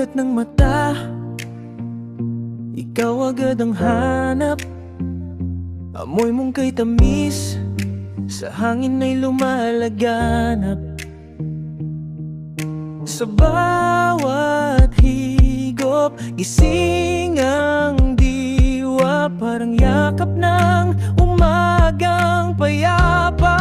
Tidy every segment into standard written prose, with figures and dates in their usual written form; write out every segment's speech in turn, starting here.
mulat ng mata, ikaw agad ang hanap. Amoy mong kay tamis, sa hangin ay lumalaganap. Sa bawat higop, gising ang diwa, parang yakap ng umagang payapa.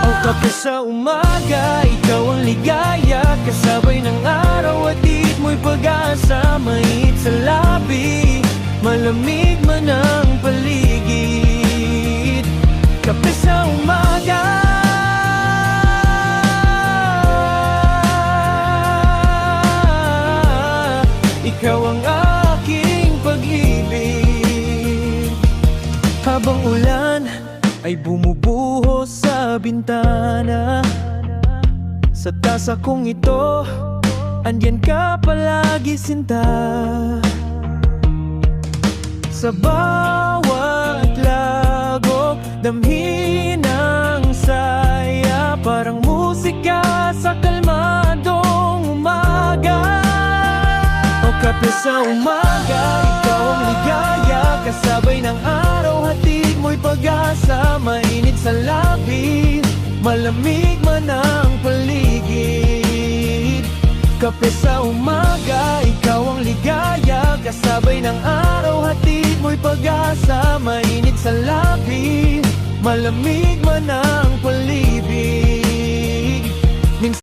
O kape sa umaga, ikaw ang ligaya, kasabay ng araw, atid mo'y pag-asa. Mainit sa labi, malamig man ang paligid. Kape sa umaga, ikaw ang aking pag-ibig. Habang ulan ay bumubuhos sa bintana, sa tasa kong ito, andyan ka palagi sinta. Sa bawat lagok, damhin ang saya, parang musika sa kalmadong umaga. O kape sa umaga, ikaw ang ligaya, kasabay ng araw, hatid mo'y pag-asa. Mainit sa labi, malamig man ang paligid. Kape sa umaga, ikaw ang ligaya, kasabay ng araw, hatid mo'y pag-asa. Mainit sa labi, malamig man ang palibig.